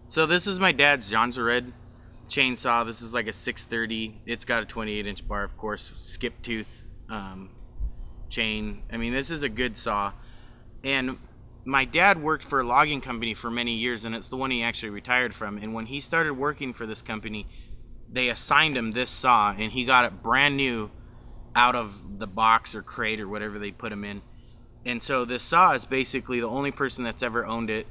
So this is my dad's Jonsered chainsaw. This is like a 630. It's got a 28-inch bar, of course, skip tooth chain. I mean, this is a good saw. And my dad worked for a logging company for many years, and it's the one he actually retired from. And when he started working for this company, they assigned him this saw, and he got it brand new out of the box or crate or whatever they put him in. And so this saw is basically the only person that's ever owned it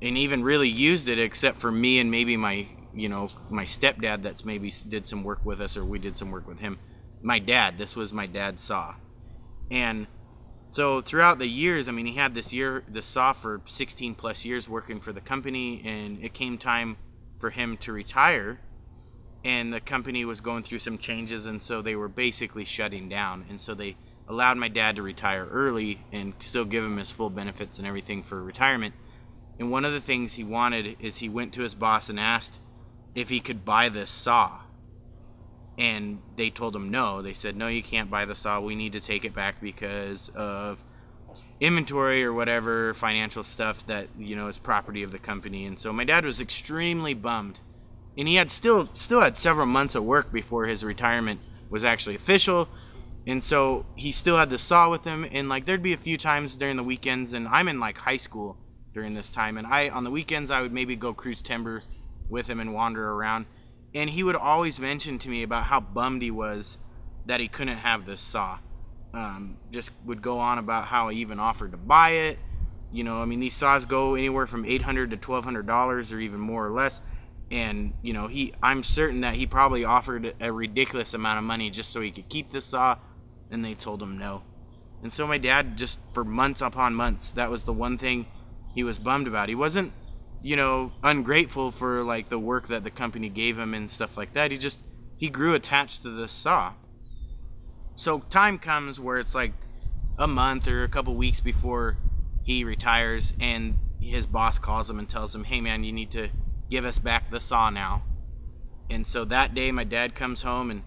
and even really used it, except for me and maybe my stepdad that's maybe did some work with us, or we did some work with him. My dad, this was my dad's saw. And so throughout the years, I mean, he had this saw for 16 plus years working for the company, and it came time for him to retire, and the company was going through some changes, and so they were basically shutting down. And so they allowed my dad to retire early and still give him his full benefits and everything for retirement. And one of the things he wanted is he went to his boss and asked if he could buy this saw. And they told him no. They said, no, you can't buy the saw. We need to take it back because of inventory or whatever financial stuff that, is property of the company. And so my dad was extremely bummed. And he had still had several months of work before his retirement was actually official. And so he still had the saw with him. And like there'd be a few times during the weekends, and I'm in like high school during this time, and on the weekends I would maybe go cruise timber with him and wander around, and he would always mention to me about how bummed he was that he couldn't have this saw. Just would go on about how he even offered to buy it. I mean, these saws go anywhere from $800 to $1,200 or even more or less. And I'm certain that he probably offered a ridiculous amount of money just so he could keep this saw, and they told him no. And so my dad, just for months upon months, that was the one thing he was bummed about. He wasn't, ungrateful for like the work that the company gave him and stuff like that. He grew attached to this saw. So time comes where it's like a month or a couple weeks before he retires, and his boss calls him and tells him, hey man, you need to give us back the saw now. And so that day my dad comes home and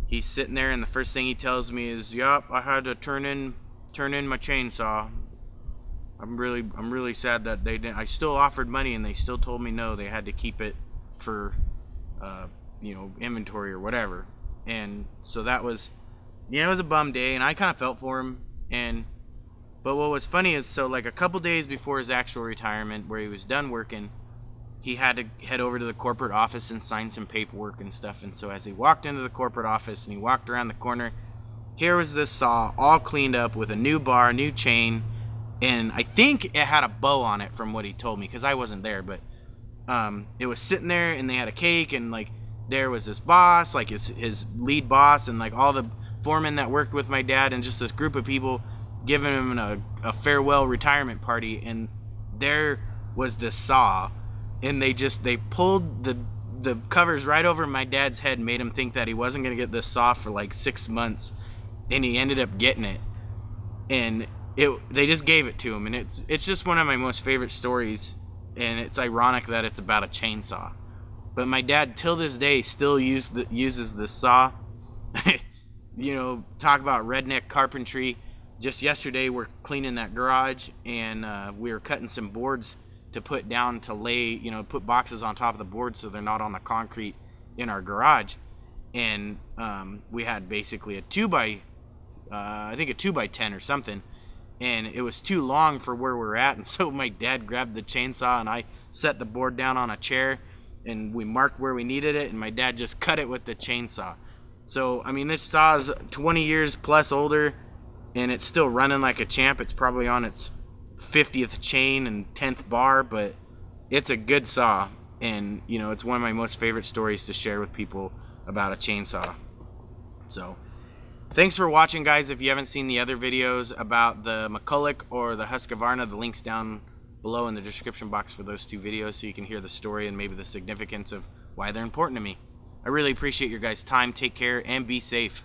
he's sitting there, and the first thing he tells me is, yup, I had to turn in my chainsaw. I'm really sad that they didn't. I still offered money and they still told me no. They had to keep it for, inventory or whatever. And so that was, it was a bum day, and I kind of felt for him. But what was funny is, so like a couple days before his actual retirement, where he was done working, he had to head over to the corporate office and sign some paperwork and stuff. And so as he walked into the corporate office and he walked around the corner, here was this saw all cleaned up with a new bar, new chain. And I think it had a bow on it from what he told me, because I wasn't there. But it was sitting there, and they had a cake, and like there was this boss, like his lead boss, and like all the foremen that worked with my dad, and just this group of people giving him a farewell retirement party. And there was this saw, and they pulled the covers right over my dad's head and made him think that he wasn't going to get this saw for like 6 months, and he ended up getting it. And they just gave it to him, and it's just one of my most favorite stories, and it's ironic that it's about a chainsaw. But my dad, till this day, still uses this saw. Talk about redneck carpentry. Just yesterday, we're cleaning that garage, and we were cutting some boards to put down to lay, put boxes on top of the boards so they're not on the concrete in our garage. And we had basically a 2x10 or something. And it was too long for where we're at, and so my dad grabbed the chainsaw, and I set the board down on a chair, and we marked where we needed it, and my dad just cut it with the chainsaw. So, I mean, this saw is 20 years plus older, and it's still running like a champ. It's probably on its 50th chain and 10th bar, but it's a good saw, and, it's one of my most favorite stories to share with people about a chainsaw. So thanks for watching, guys. If you haven't seen the other videos about the McColluch or the Husqavarna, the link's down below in the description box for those two videos, so you can hear the story and maybe the significance of why they're important to me. I really appreciate your guys' time. Take care and be safe.